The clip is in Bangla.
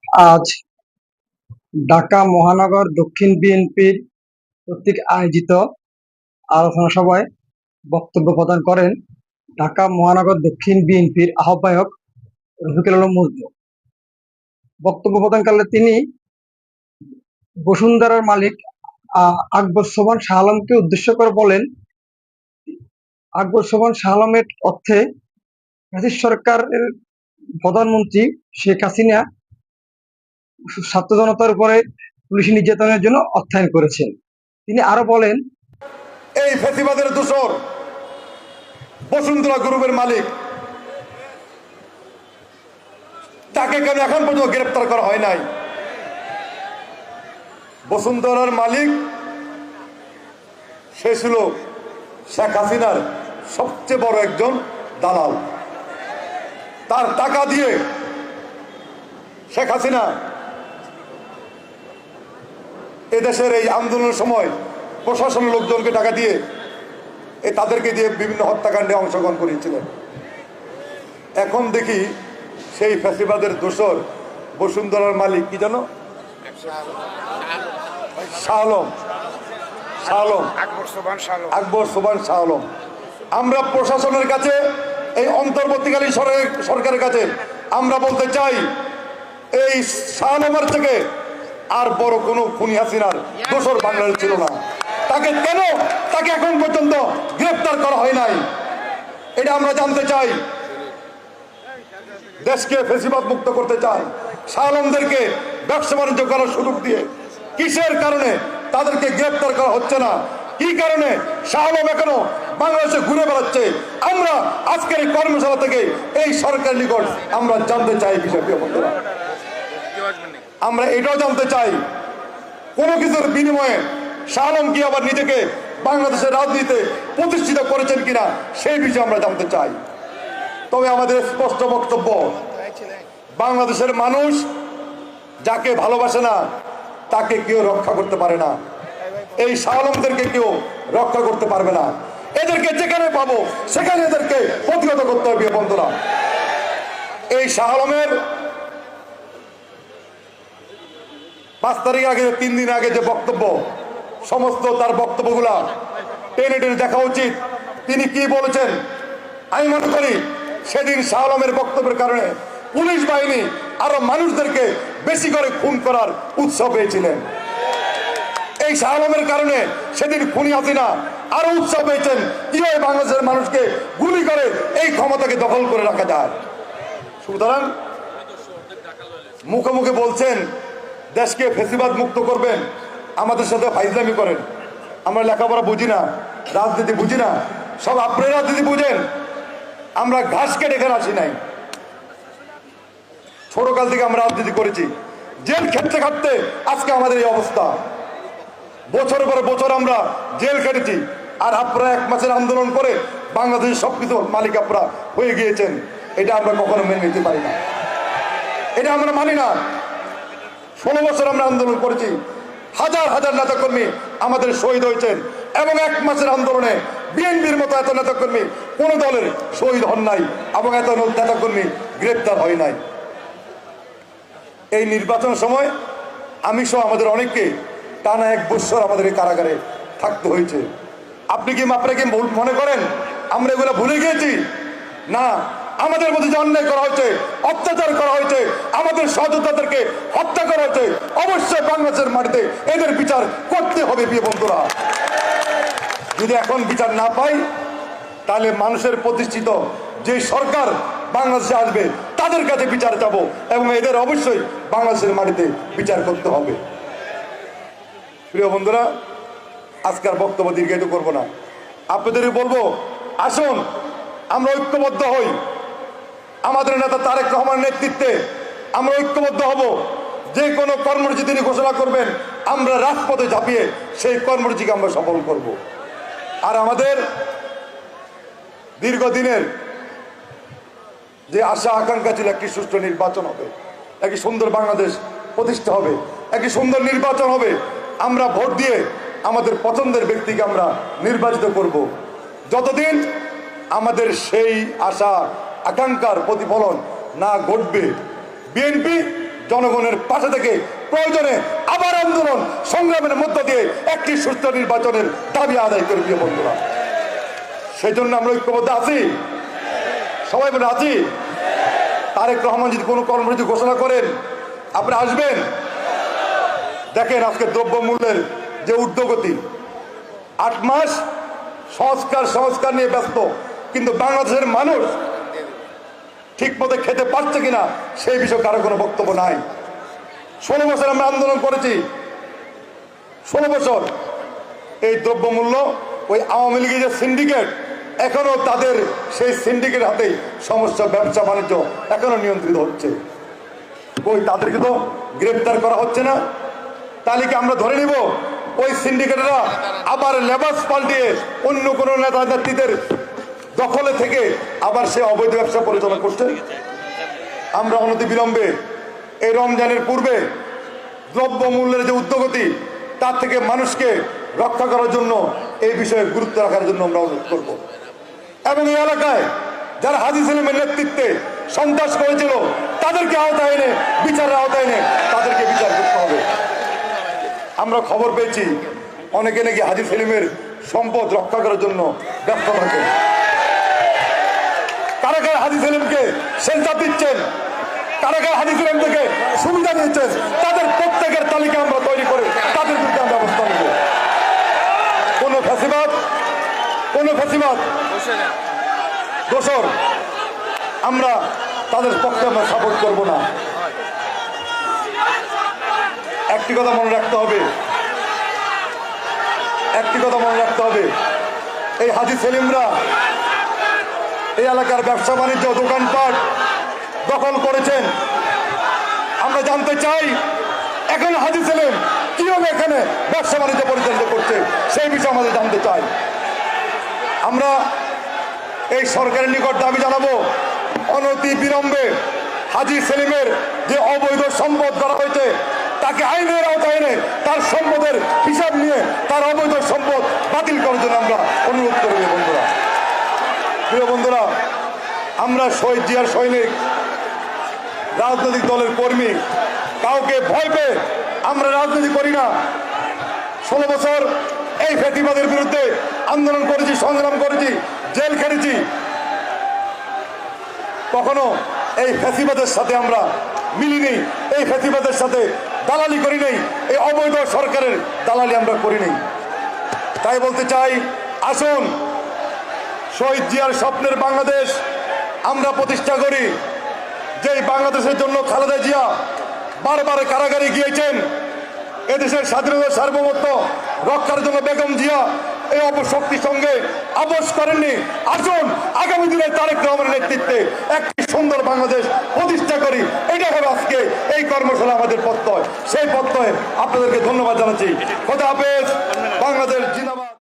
আজ ঢাকা মহানগর দক্ষিণ বিএনপির কর্তৃক আয়োজিত আলোচনা সভায় বক্তব্য প্রদান করেন ঢাকা মহানগর দক্ষিণ বিএনপির আহ্বায়ক রফিকুল আলম মজনু। বক্তব্য প্রদানকালে তিনি বসুন্ধরার মালিক আকবর সোবহান শাহ আলমকে উদ্দেশ্য করে বলেন, আকবর সোবহান শাহ আলমের অর্থে ফ্যাসিস্ট সরকারের প্রধানমন্ত্রী শেখ হাসিনা ছাত্র জনতার উপরে পুলিশি নির্যাতনের জন্য অর্থায়ন করেছেন। তিনি আরো বলেন, এই ফ্যাসিবাদের দোসর বসুন্ধরা গ্রুপের মালিক, তাকে কেন এখন পর্যন্ত গ্রেপ্তার করা হয় নাই? বসুন্ধরার মালিক সে ছিল শেখ হাসিনার সবচেয়ে বড় একজন দালাল। তার টাকা দিয়ে শেখ হাসিনা এদেশের এই আন্দোলনের সময় প্রশাসনের লোকজনকে টাকা দিয়ে তাদেরকে দিয়ে বিভিন্ন হত্যাকাণ্ডে অংশগ্রহণ করিয়েছিলেন। এখন দেখি সেই ফ্যাসিবাদের দোসর বসুন্ধরার মালিক কি জানো, শাহ আলম, আকবর সোবহান শাহ আলম। আমরা প্রশাসনের কাছে, এই অন্তর্বর্তীকালীন সরকারের কাছে আমরা বলতে চাই, এই শাহ আলমের থেকে আর বড় কোনো খুনি হাসিনার দোসর বাংলাদেশ ছিল না। তাকে এখন পর্যন্ত গ্রেফতার করা হয় নাই, এটা আমরা জানতে চাই। দেশকে ফ্যাসিবাদ মুক্ত করতে চান, শাহ আলমদেরকে ব্যবসা বাণিজ্য করার সুযোগ দিয়ে কিসের কারণে তাদেরকে গ্রেফতার করা হচ্ছে না? কি কারণে শাহ আলম এখনো বাংলাদেশে ঘুরে বেড়াচ্ছে? আমরা আজকের এই কর্মশালা থেকে এই সরকারের নিকট আমরা জানতে চাই বিষয়টি। আমরা এটাও জানতে চাই, কোনো কিছুর বিনিময়ে শাহ আলম কি আবার নিজেকে বাংলাদেশের রাজনীতিতে প্রতিষ্ঠিত করেছেন কিনা সেই বিষয়ে আমরা জানতে চাই। তবে আমাদের স্পষ্ট বক্তব্য, বাংলাদেশের মানুষ যাকে ভালোবাসে না তাকে কেউ রক্ষা করতে পারে না। এই শাহ আলমদেরকে কেউ রক্ষা করতে পারবে না। এদেরকে যেখানে পাবো সেখানে এদেরকে প্রতিহত করতে হবে। বন্ধুরা, এই শাহ আলমের 5 তারিখ আগে, 3 দিন আগে যে বক্তব্য, সমস্ত তার বক্তব্যগুলা টেনে টেনে দেখা উচিত। তিনি কি বলেছেন? আমি মনে করি সেদিন শাহ আলমের বক্তব্যের কারণে পুলিশ বাহিনী আরো মানুষদেরকে বেশি করে খুন করার উৎসাহ পেয়েছিলেন। এই শাহ আলমের কারণে সেদিন খুনি হাসিনা আরো উৎসাহ পেয়েছেন কিভাবে বাংলাদেশের মানুষকে গুলি করে এই ক্ষমতাকে দখল করে রাখা যায়। সুতরাং মুখে মুখে বলছেন দেশকে ফ্যাসিবাদ মুক্ত করবেন, আমাদের সাথে ফাইজলামি করেন। আমরা লেখাপড়া বুঝি না, রাজনীতি বুঝি না, সব আপনারা রাজনীতি বুঝেন। আমরা ঘাস কেটে এখানে আসি নাই, ছোটকাল থেকে আমরা রাজনীতি করেছি, জেল খেটতে খাটতে আজকে আমাদের এই অবস্থা। বছরের পর বছর আমরা জেল খেটেছি, আর আপনারা 1 মাসের আন্দোলন করে বাংলাদেশের সবকিছু মালিক আপনারা হয়ে গিয়েছেন। এটা আমরা কখনো মেনে নিতে পারি না, এটা আমরা মানি না। 16 বছর আমরা আন্দোলন করেছি, হাজার হাজার নেতাকর্মী আমাদের শহীদ হয়েছেন, এবং 1 মাসের আন্দোলনে বিএনপির মতো এত নেতাকর্মী কোন দলের শহীদ হন নাই, এবং এত নেতাকর্মী গ্রেপ্তার হয় নাই। এই নির্বাচনের সময় আমি সহ আমাদের অনেককে টানা 1 বছর আমাদের কারাগারে থাকতে হয়েছে। আপনি কি মনে করেন আমরা এগুলো ভুলে গিয়েছি? না, আমাদের মধ্যে যে অন্যায় করা হয়েছে, অত্যাচার করা হয়েছে, আমাদের সহযোদ্ধাদেরকে হত্যা করা হয়েছে, অবশ্যই বাংলাদেশের মাটিতে এদের বিচার করতে হবে। প্রিয় বন্ধুরা, যদি এখন বিচার না পাই তাহলে মানুষের প্রতিষ্ঠিত যে সরকার বাংলাদেশে আসবে তাদের কাছে বিচার যাব, এবং এদের অবশ্যই বাংলাদেশের মাটিতে বিচার করতে হবে। প্রিয় বন্ধুরা, আজকের বক্তব্য দীর্ঘায়িত করব না, আপনাদের বলবো আসুন আমরা ঐক্যবদ্ধ হই। আমাদের নেতা তারেক রহমানের নেতৃত্বে আমরা ঐক্যবদ্ধ হব। যে কোনো কর্মসূচি তিনি ঘোষণা করবেন আমরা রাজপথে ঝাঁপিয়ে সেই কর্মসূচিকে আমরা সফল করব। আর আমাদের দীর্ঘদিনের যে আশা আকাঙ্ক্ষা ছিল একটি সুষ্ঠু নির্বাচন হবে, একটি সুন্দর বাংলাদেশ প্রতিষ্ঠা হবে, একটি সুন্দর নির্বাচন হবে, আমরা ভোট দিয়ে আমাদের পছন্দের ব্যক্তিকে আমরা নির্বাচিত করব। যতদিন আমাদের সেই আশা আকাঙ্ক্ষার প্রতিফলন না ঘটবে, বিএনপি জনগণের পাশে থেকে প্রয়োজনে আবার আন্দোলন সংগ্রামের মধ্য দিয়ে একটি সুস্থ নির্বাচনের দাবি আদায় করে, প্রিয় বন্ধুরা। সেই জন্য আমরা ঐক্যবদ্ধ আছি, সবাই বলে আছি। তারেক রহমান যদি কোনো কর্মসূচি ঘোষণা করেন, আপনি আসবেন? দেখেন আজকে দ্রব্যমূল্যের যে ঊর্ধ্বগতি, 8 মাস সংস্কার নিয়ে ব্যস্ত, কিন্তু বাংলাদেশের মানুষ ঠিক মতো খেতে পারছে কিনা সেই বিষয়ে কারো কোনো বক্তব্য নাই। 16 বছর আমরা আন্দোলন করেছি, 16 বছর। এই দ্রব্যমূল্য ওই আওয়ামী লীগের যে সিন্ডিকেট, এখনো তাদের সেই সিন্ডিকেট হাতেই সমস্ত ব্যবসা বাণিজ্য এখনো নিয়ন্ত্রিত হচ্ছে। ওই তাদেরকে তো গ্রেপ্তার করা হচ্ছে না। তালিকা আমরা ধরে নিব ওই সিন্ডিকেটরা আবার লেবাস পাল্টিয়ে অন্য কোনো নেতা নেত্রীদের দখলে থেকে আবার সে অবৈধ ব্যবসা পরিচালনা করছে। আমরা অনতিবিলম্বে এই রমজানের পূর্বে দ্রব্যমূল্যের যে ঊর্ধ্বগতি, তার থেকে মানুষকে রক্ষা করার জন্য এই বিষয়ে গুরুত্ব রাখার জন্য আমরা অনুরোধ করব। এবং এই এলাকায় যারা হাজী সেলিমের নেতৃত্বে সন্ত্রাস করেছিল, তাদেরকে আওতায় এনে বিচারের আওতায় এনে তাদেরকে বিচার করতে হবে। আমরা খবর পেয়েছি অনেকে নাকি হাজী সেলিমের সম্পদ রক্ষা করার জন্য ব্যস্ত থাকে। কারা কারা হাজী সেলিমকে সেন্টার দিচ্ছেন, কারা কারা হাজী সেলিম থেকে সুবিধা নিচ্ছেন, তাদের প্রত্যেকের তালিকা আমরা তৈরি করে তাদের বিরুদ্ধে আমরা ব্যবস্থা নেব। কোনো ফ্যাসিবাদ দোষর আমরা তাদের পক্ষে আমরা সাপোর্ট করব না। একটি কথা মনে রাখতে হবে, এই হাজী সেলিমরা এই এলাকার ব্যবসা বাণিজ্য দোকানপাট দখল করেছেন। আমরা জানতে চাই এখন হাজী সেলিম কিভাবে এখানে ব্যবসা বাণিজ্য পরিচালিত করছে, সেই বিষয়ে আমাদের জানতে চাই। আমরা এই সরকারের নিকট দাবি জানাবো, অনতি বিলম্বে হাজী সেলিমের যে অবৈধ সম্পদ করা হয়েছে তাকে আইনের আওতায় এনে তার সম্পদের হিসাব নিয়ে তার অবৈধ সম্পদ বাতিল করার জন্য আমরা অনুরোধ করব। প্রিয় বন্ধুরা, আমরা শহীদ জিয়ার সৈনিক, রাজনৈতিক দলের কর্মী, কাউকে ভয় পেয়ে আমরা রাজনীতি করি না। 16 বছর এই ফ্যাসিবাদের বিরুদ্ধে আন্দোলন করেছি, সংগ্রাম করেছি, জেল খেটেছি। কখনো এই ফ্যাসিবাদের সাথে আমরা মিলিনি, এই ফ্যাসিবাদের সাথে দালালি করি নাই, এই অবৈধ সরকারের দালালি আমরা করি নাই। তাই বলতে চাই, আসুন শহীদ জিয়ার স্বপ্নের বাংলাদেশ আমরা প্রতিষ্ঠা করি। যেই বাংলাদেশের জন্য খালেদা জিয়া বারবার কারাগারে গিয়েছেন, এদেশের স্বাধীনতা সার্বভৌমত্ব রক্ষার জন্য বেগম জিয়া এই অপশক্তির সঙ্গে আপোষ করেননি। আসুন আগামী দিনে তারেক রহমানের নেতৃত্বে একটি সুন্দর বাংলাদেশ প্রতিষ্ঠা করি। এটা হবে আজকে এই কর্মশালা আমাদের প্রত্যয়। সেই প্রত্যয়ে আপনাদেরকে ধন্যবাদ জানাচ্ছি। খোদা হাফেজ। বাংলাদেশ জিন্দাবাদ।